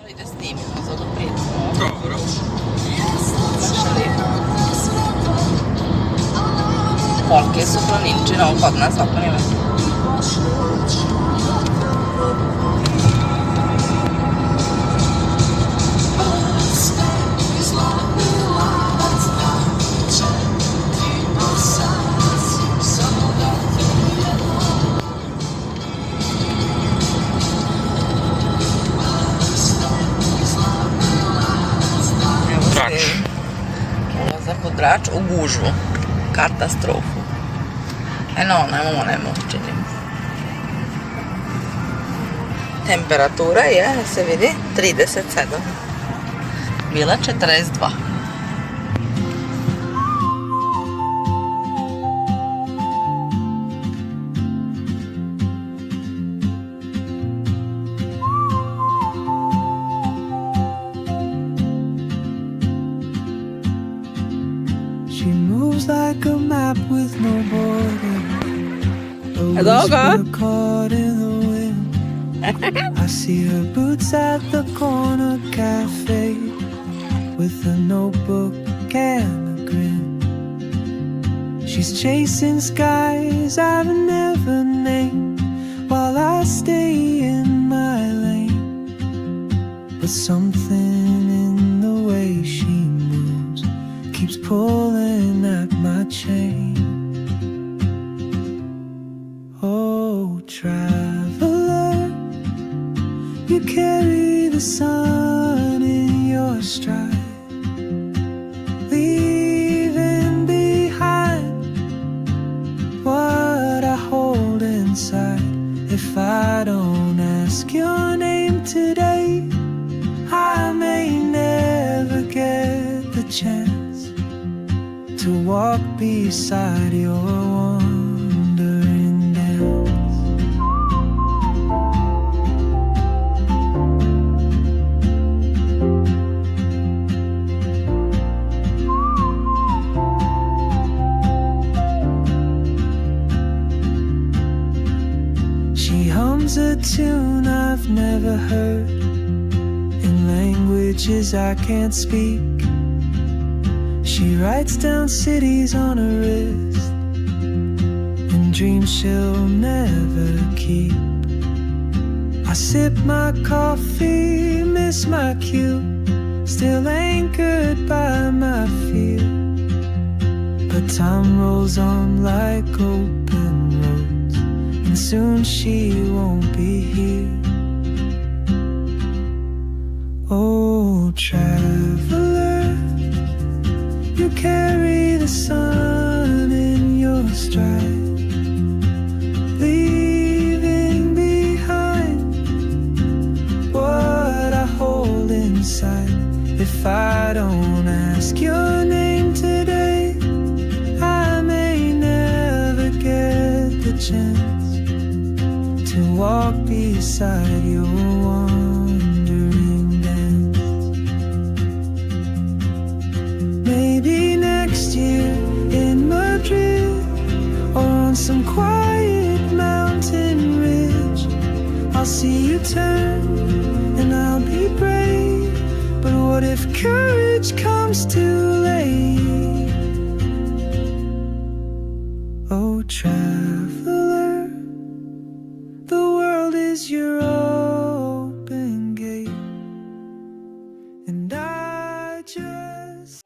Ali da snimimo za ovu priču. Dobro. Kolike su planinčine, ovo kod nas ako nema. Drač. Ulazak u Drač u gužvu. Katastrofu. Eno, nemamo, čini mi se. Temperatura je, se vidi, 37. Bila 42. She moves like a map with no border. A Hello, whisper God. caught in the wind. I see her boots at the corner cafe with a notebook and a grin. She's chasing skies I've never named while I stay in my lane. But something in the way she moves keeps pulling at my chain. Oh, traveler, you carry the sun in your stride, leaving behind what I hold inside. If I don't ask your name today, I may never get the chance to walk beside your wandering dance. She hums a tune I've never heard in languages I can't speak. She writes down cities on her wrist and dreams she'll never keep. I sip my coffee, miss my cue, still anchored by my fear. But time rolls on like open roads, and soon she won't be here. Oh, traveler, you carry the sun in your stride, leaving behind what I hold inside. If I don't ask your name today, I may never get the chance to walk beside your wandering dance. Maybe next year in Madrid, or on some quiet mountain ridge, I'll see you turn and I'll be brave. But what if courage comes too late? Oh, traveler, the world is your open gate, and I just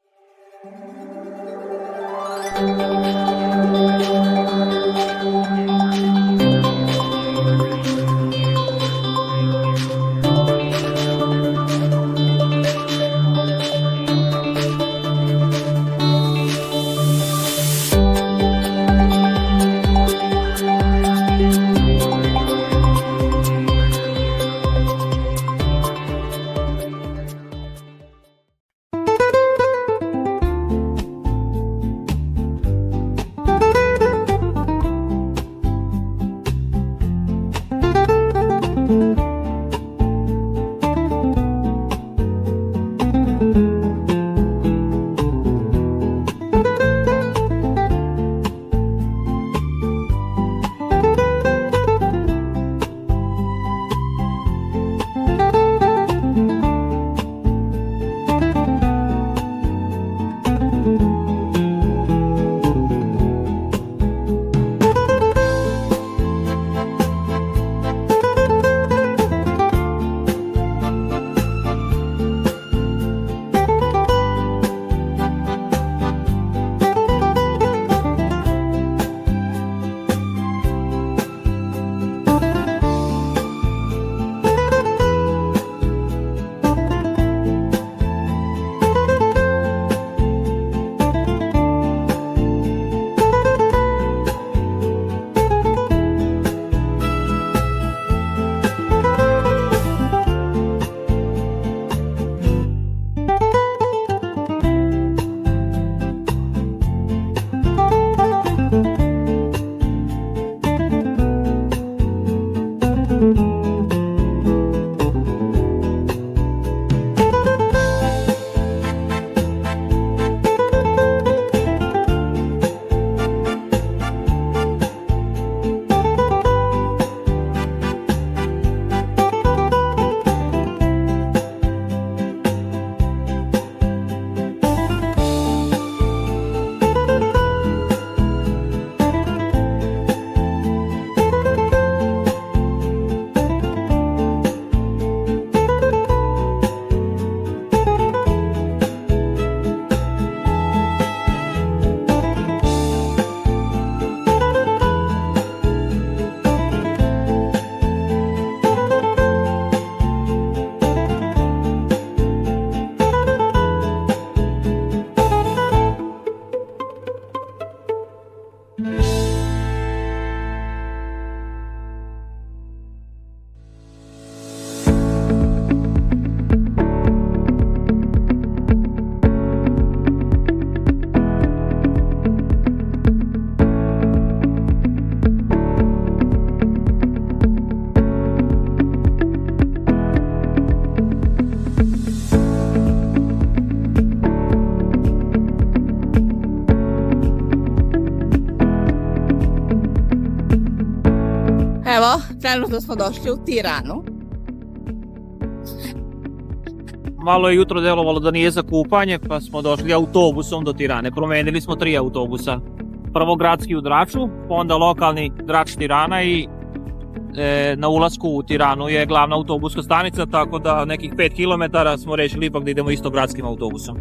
Evo, trenutno smo došli u Tiranu. Malo je jutro delovalo da nije za kupanje, pa smo došli autobusom do Tirane. Promenili smo 3 autobusa. Prvo gradski u Draču, pa onda lokalni Drač Tirana i na ulasku u Tiranu je glavna autobuska stanica, tako da nekih 5 km smo rešili ipak da idemo isto gradskim autobusom.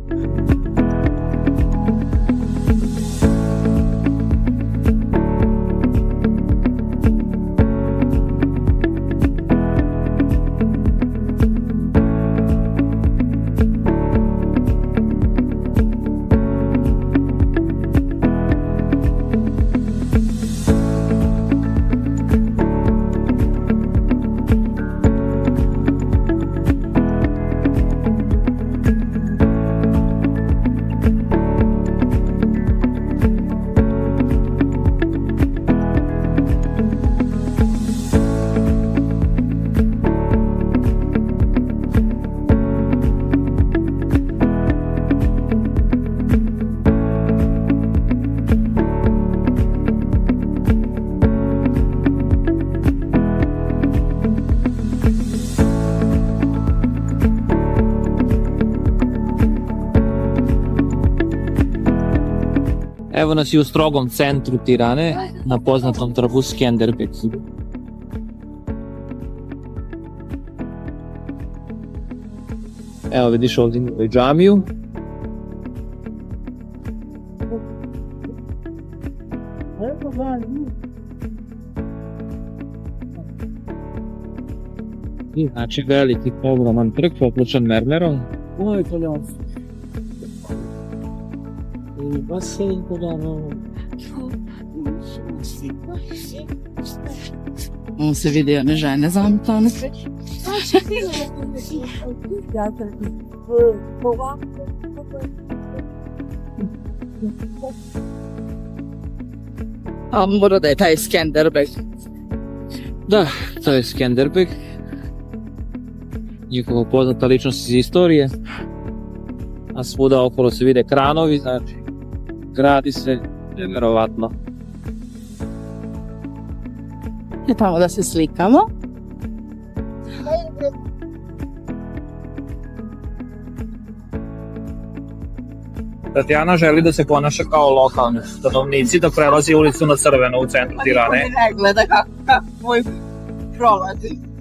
Evo nas i u strogom centru Tirane, na poznatom trgu Skenderbeg. Evo vidiš ovdje imaju džamiju. I znači veliki ogroman trg popločan mermerom. Ovo je italijansko. Basen podano. On se vidi one žene zamotane. A mora da je taj Skenderbeg. Da, to je Skenderbeg. Njihova poznata ličnost iz istorije. A svuda okolo se vide kranovi, znači gradi se nevjerovatno. I tamo da se slikamo. Tatjana želi da se ponaša kao lokalni stanovnici, da prelazi ulicu na crveno u centru Tirane. Ne gleda kako moj prolazi.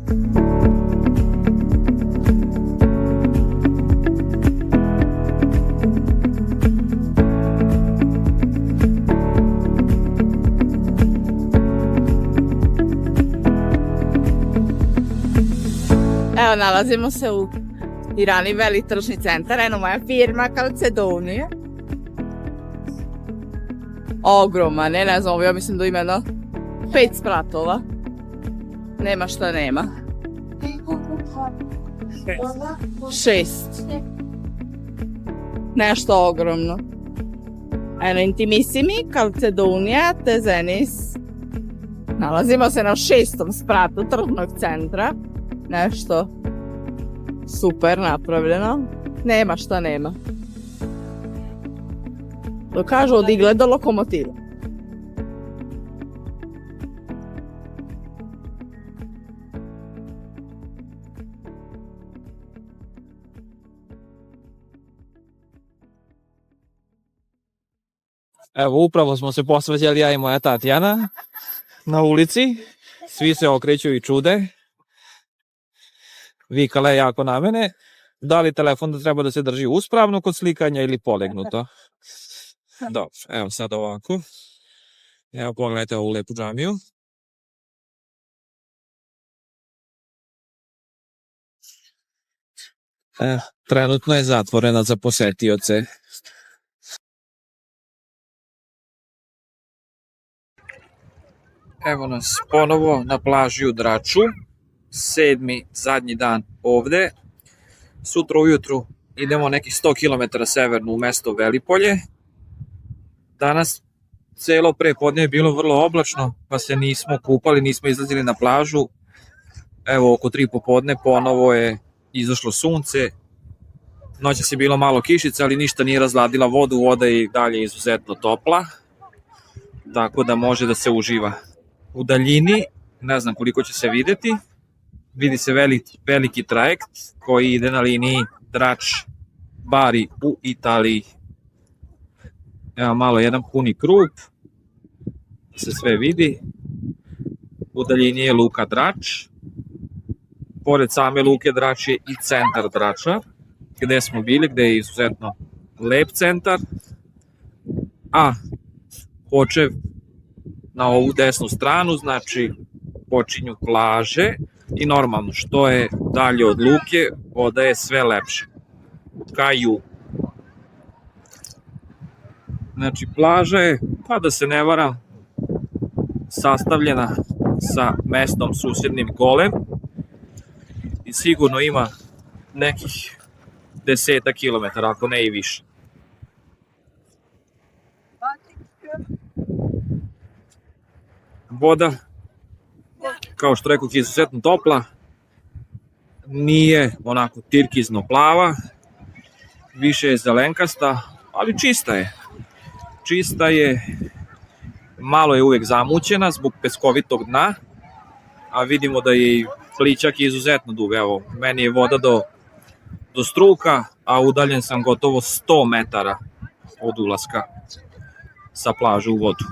Evo, nalazimo se u Tirani, veli tržni centar, eno moja firma Calzedonia. Ogroman, ne znam, ja mislim da ima 5 spratova. Nema šta nema. 6. Nešto ogromno. Eno, Intimissimi, Calzedonia, Tezenis. Nalazimo se na 6. spratu tržnog centra. Nešto super napravljeno. Nema šta nema. To kažu od igle do lokomotiva. Evo, upravo smo se posvađali ja i moja Tatjana na ulici. Svi se okreću i čude. Vikala je jako na mene. Da li telefon da treba da se drži uspravno kod slikanja ili polegnuto? Dobro, evo sad ovako. Evo pogledajte ovu lepu džamiju. Trenutno je zatvorena za posetioce. Evo nas ponovo na plaži u Draču. 7. zadnji dan ovde. Sutra ujutru idemo nekih 100 km severno u mesto Velipolje. Danas celo prepodne je bilo vrlo oblačno, pa se nismo kupali, nismo izlazili na plažu. Evo oko 3 popodne ponovo je izašlo sunce. Noćas je bilo malo kišica, ali ništa nije razladila vodu, voda je i dalje izuzetno topla. Tako da može da se uživa. U daljini Ne znam koliko će se videti. Vidi se veliki trajekt koji ide na liniji Drač-Bari u Italiji. Evo malo jedan puni krug, se sve vidi. U daljini je luka Drač. Pored same luke Drač je i centar Drača, gde smo bili, gde je izuzetno lep centar. A počev na ovu desnu stranu, znači počinju plaže i normalno što je dalje od luke, voda je sve lepša. Ka jugu. Znači plaža je, pa da se ne varam, sastavljena sa mestom susjednim Golem i sigurno ima nekih 10 kilometara, ako ne i više. Voda, kao što rekao, je izuzetno topla, nije onako tirkizno plava, više je zelenkasta, ali čista je. Čista je, malo je uvek zamućena zbog peskovitog dna, a vidimo da je i plićak izuzetno dug. Evo, meni je voda do struka, a udaljen sam gotovo 100 metara od ulaska sa plaže u vodu.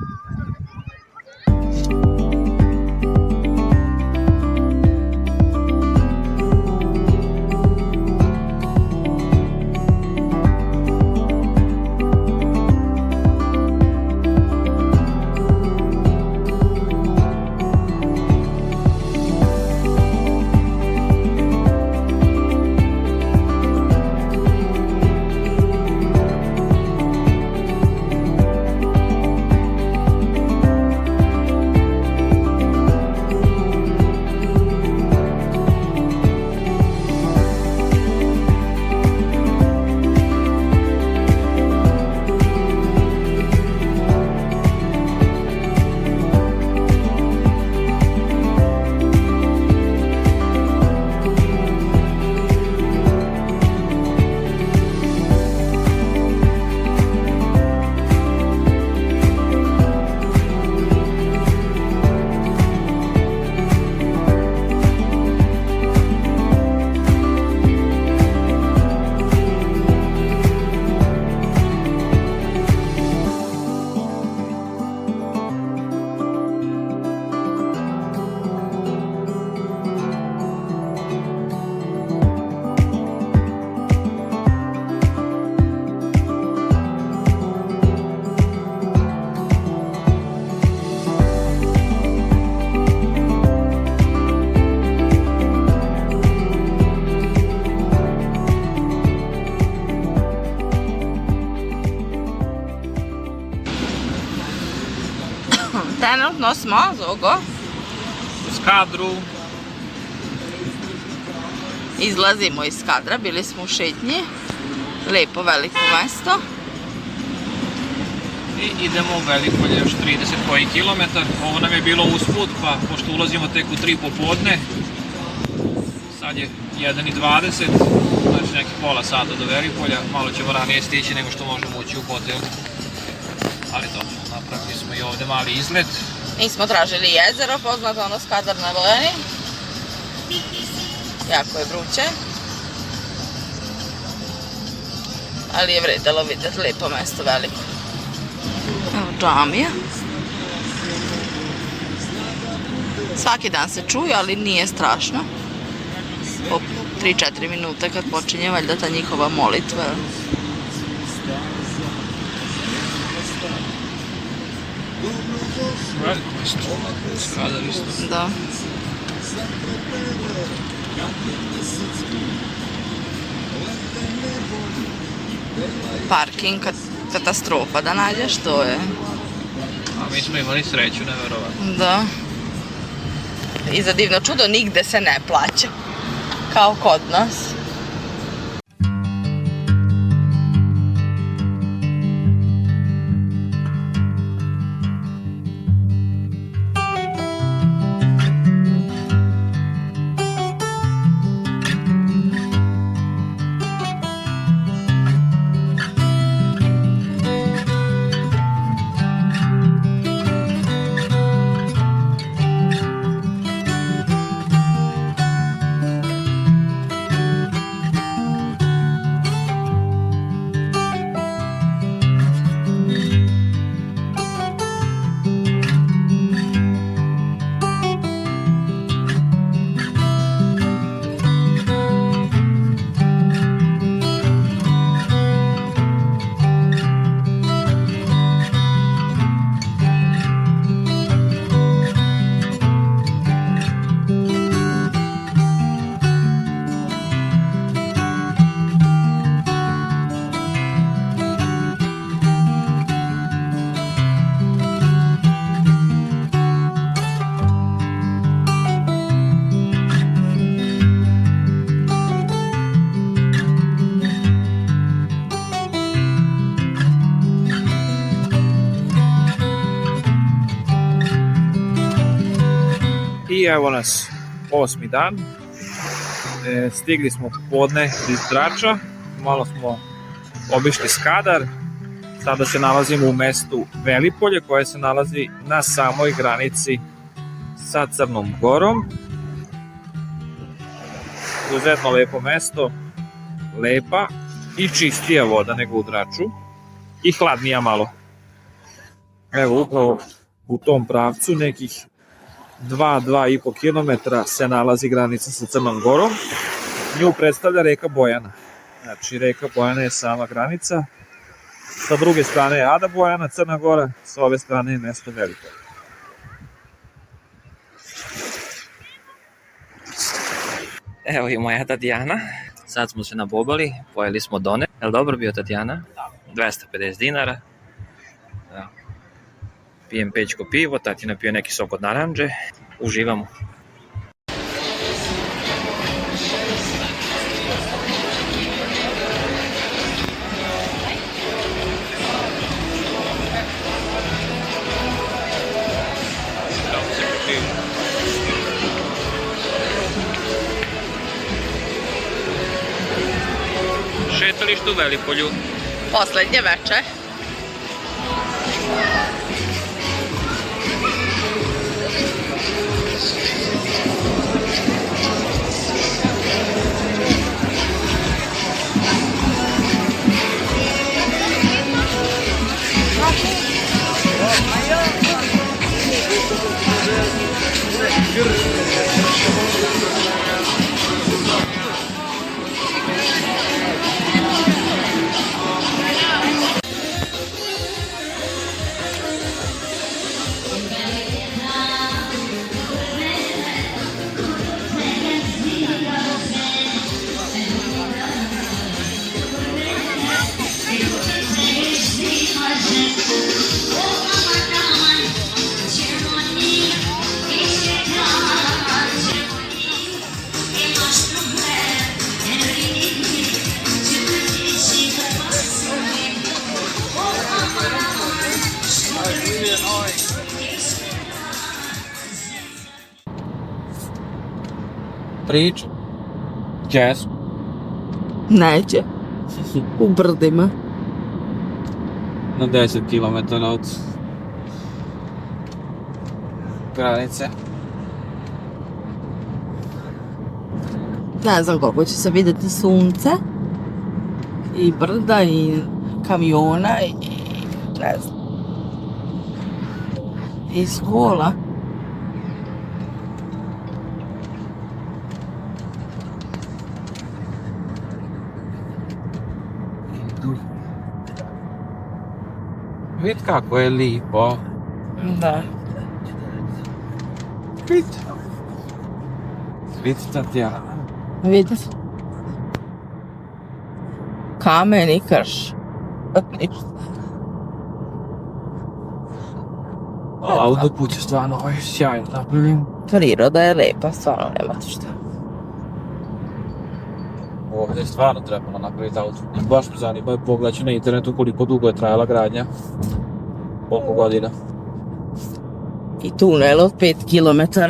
Trenutno smo Zogo U Skadru. Izlazimo iz Skadra, bili smo u šetnji. Lepo veliko mesto. I idemo u Velipolje još 30 koji kilometar. Ovo nam je bilo usput, pa pošto ulazimo tek u 3 popodne, sad je 1:20, znači neki pola sata do Velipolja. Malo ćemo ranije stići nego što možemo ući u hotel. Ali dobro, napravili smo i ovde mali izlet. Mi smo tražili jezero, poznato ono Skadar na Veleni. Jako je vruće. Ali je vredelo vidjeti, lepo mesto, veliko. Evo džamija. Svaki dan se čuje, ali nije strašno. Po 3-4 minute kad počinje valjda ta njihova molitva. Skadar isto. Da. Parking, katastrofa da nađeš, to je. A mi smo imali sreću, neverovatno. Da. I za divno čudo nigde se ne plaća. Kao kod nas. I evo nas 8. dan. Stigli smo popodne iz Drača, malo smo obišli Skadar. Sada se nalazimo u mestu Velipolje koje se nalazi na samoj granici sa Crnom Gorom. Izuzetno lepo mesto, lepa i čistija voda nego u Draču i hladnija malo. Evo upravo u tom pravcu nekih 2,5 km se nalazi granica sa Crnom Gorom. Nju predstavlja reka Bojana. Znači reka Bojana je sama granica. Sa druge strane je Ada Bojana, Crna Gora, sa ove strane je mesto Velipolje. Evo i moja Tatjana. Sad smo se nabobali, pojeli smo donet. Je li dobro bio, Tatjana? 250 dinara. Da. Pijem pečko pivo, Tatjana pije neki sok od naranđe. Uživamo. Šetalište u Velipolju. Poslednje veče. Priča. Jazz. Neće. U brdima. Na 10 km od granice. Ne znam koliko će se vidjeti sunce. I brda i kamiona i ne znam. I škola. Vid kako je lipo. Da. Vid. Vid, Tatjana. Vidi. Kamen i krš. Autoput je stvarno sjajno napravljen. Priroda je lepa, stvarno nema tu šta. Ovdje je stvarno trebalo napraviti autoput. Baš me zanima, pogledaj na internetu koliko dugo je trajala gradnja. Koliko godina. I tunel od 5 km.